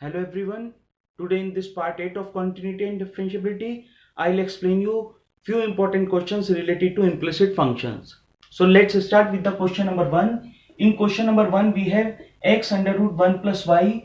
Hello everyone. Today in this part 8 of continuity and differentiability, I'll explain you few important questions related to implicit functions. So let's start with the question number 1. In question number 1 we have x under root 1 plus y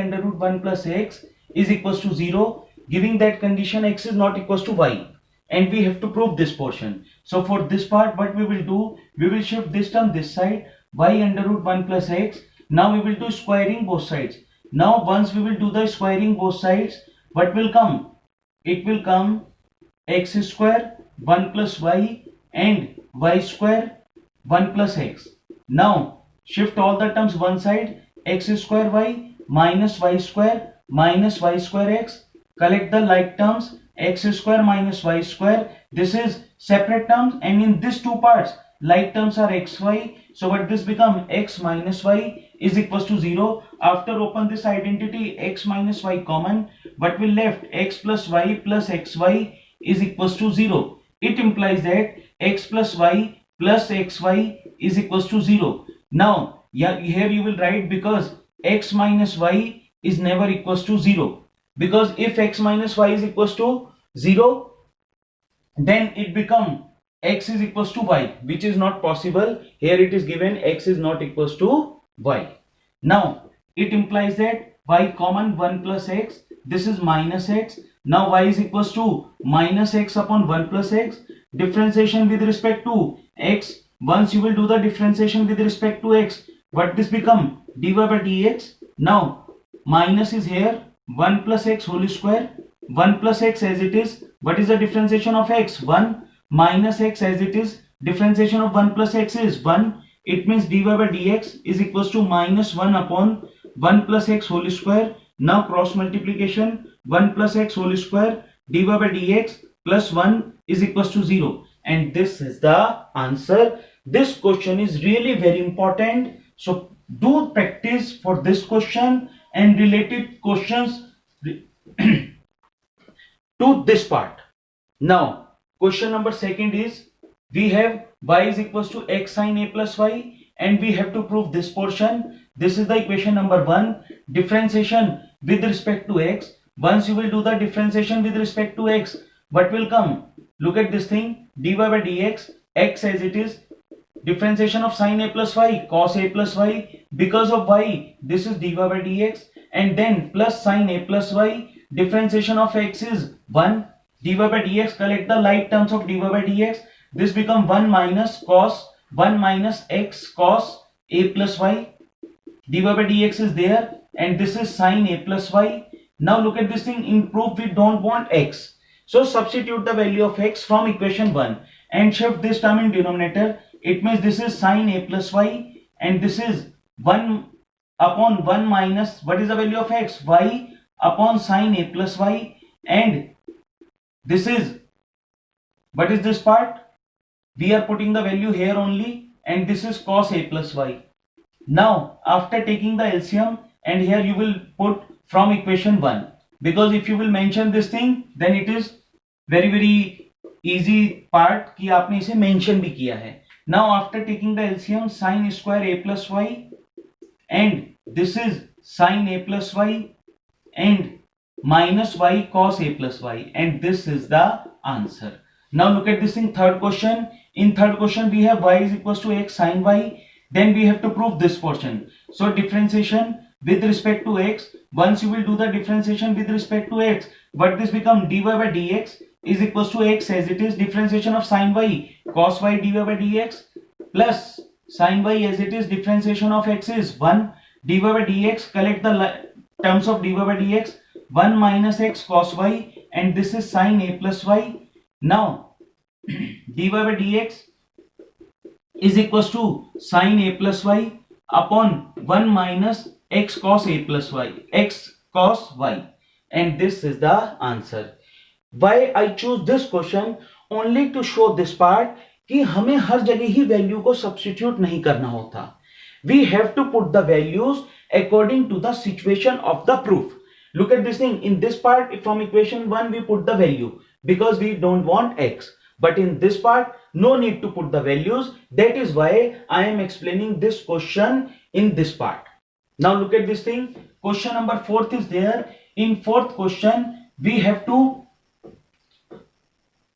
under root 1 plus x is equals to 0, giving that condition x is not equals to y, and we have to prove this portion. So for this part what we will do, we will shift this term this side, y under root 1 plus x. Now we will do squaring both sides. Now once we will do the squaring both sides, what will come? It will come x square 1 plus y and y square 1 plus x. Now shift all the terms one side, x square y minus y square x. Collect the like terms, x square minus y square. This is separate terms, and in these two parts like terms are xy. So what this become, x minus y is equals to 0. After open this identity, x minus y common, what will left, x plus xy is equals to 0. It implies that x plus y plus xy is equals to 0. Now here you will write, because x minus y is never equals to 0, because if x minus y is equals to 0, then it become x is equals to y, which is not possible. Here it is given x is not equals to y. Now it implies that y common 1 plus x, this is minus x. Now y is equals to minus x upon 1 plus x. Differentiation with respect to x. Once you will do the differentiation with respect to x, what this become, dy by dx. Now minus is here, 1 plus x whole square, 1 plus x as it is. What is the differentiation of x? 1. Minus x as it is, differentiation of 1 plus x is 1. It means dy by dx is equals to minus 1 upon 1 plus x whole square. Now cross multiplication, 1 plus x whole square dy by dx plus 1 is equals to 0. And this is the answer. This question is really very important. So do practice for this question and related questions to this part. Now question number second is, we have y is equals to x sine a plus y, and we have to prove this portion. This is the equation number 1. Differentiation with respect to x. Once you will do the differentiation with respect to x, what will come? Look at this thing, dy by dx, x as it is, differentiation of sine a plus y, cos a plus y, because of y this is dy by dx, and then plus sine a plus y, differentiation of x is 1, dy by dx. Collect the like terms of dy by dx. This become 1 minus x cos a plus y. dy by dx is there, and this is sine a plus y. Now look at this thing, in proof we don't want x, so substitute the value of x from equation 1 and shift this term in denominator. It means this is sine a plus y, and this is 1 upon 1 minus, what is the value of x? Y upon sine a plus y, and this is, what is this part? We are putting the value here only, and this is cos a plus y. Now after taking the LCM, and here you will put from equation 1, because if you will mention this thing, then it is very easy part कि आपने इसे mention भी किया है. Now after taking the LCM, sine square a plus y, and this is sine a plus y, and minus y cos a plus y, and this is the answer. Now look at this thing, third question. In third question we have y is equals to x sine y. Then we have to prove this portion. So differentiation with respect to x. Once you will do the differentiation with respect to x, what this become, dy by dx is equals to x as it is, differentiation of sine y cos y dy by dx, plus sine y as it is, differentiation of x is 1, dy by dx. Collect the terms of dy by dx, 1 minus x cos y, and this is sine a plus y. Now dy by dx is equals to sine a plus y upon 1 minus x cos a plus y, x cos y, and this is the answer. Why I choose this question? Only to show this part कि हमें हर जगह ही value को substitute नहीं करना होता. We have to put the values according to the situation of the proof. Look at this thing. In this part, from equation 1 we put the value because we don't want x. But in this part, no need to put the values. That is why I am explaining this question in this part. Now look at this thing. Question number 4th is there. In 4th question, we have to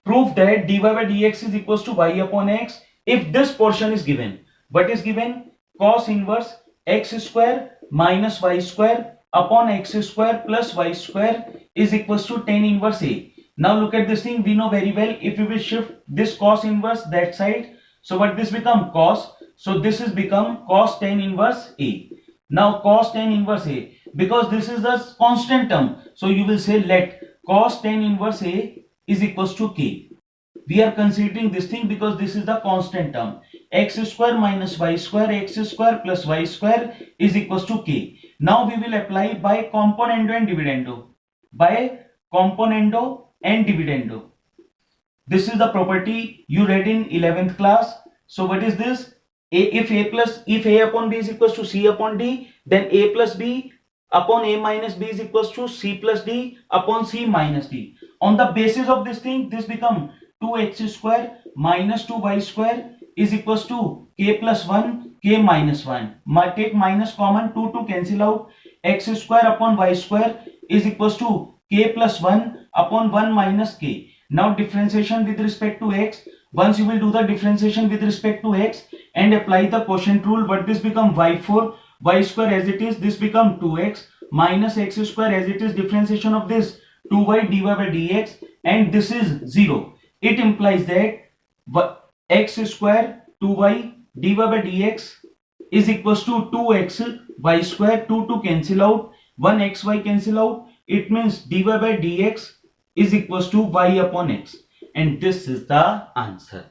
prove that dy by dx is equals to y upon x if this portion is given. What is given? Cos inverse x square minus y square upon x square plus y square is equals to tan inverse a. Now look at this thing. We know very well if we will shift this cos inverse that side, so what this become? Cos. So this is become cos tan inverse a. Now cos tan inverse a, because this is the constant term, so you will say let cos tan inverse a is equals to k. We are considering this thing because this is the constant term. X square minus y square, x square plus y square is equals to k. Now we will apply by componendo and dividendo. By componendo and dividendo. This is the property you read in 11th class. So what is this? If a upon b is equals to c upon d, then a plus b upon a minus b is equals to c plus d upon c minus d. On the basis of this thing, this become 2x square minus 2y square is equals to k plus 1 k minus 1. Take minus common, 2 cancel out. X square upon y square is equals to k plus 1 upon 1 minus k. Now differentiation with respect to x. Once you will do the differentiation with respect to x and apply the quotient rule, but this become y4 y square as it is, this become 2x minus x square as it is, differentiation of this 2y dy by dx, and this is 0. It implies that x square 2y dy by dx is equals to 2x y square, 2 cancel out, 1 xy cancel out. It means dy by dx is equals to y upon x, and this is the answer.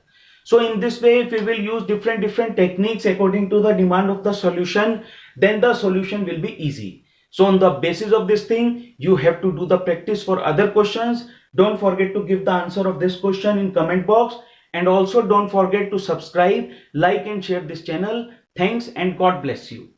So in this way, if we will use different techniques according to the demand of the solution, then the solution will be easy. So on the basis of this thing, you have to do the practice for other questions. Don't forget to give the answer of this question in comment box, and also don't forget to subscribe, like and share this channel. Thanks and God bless you.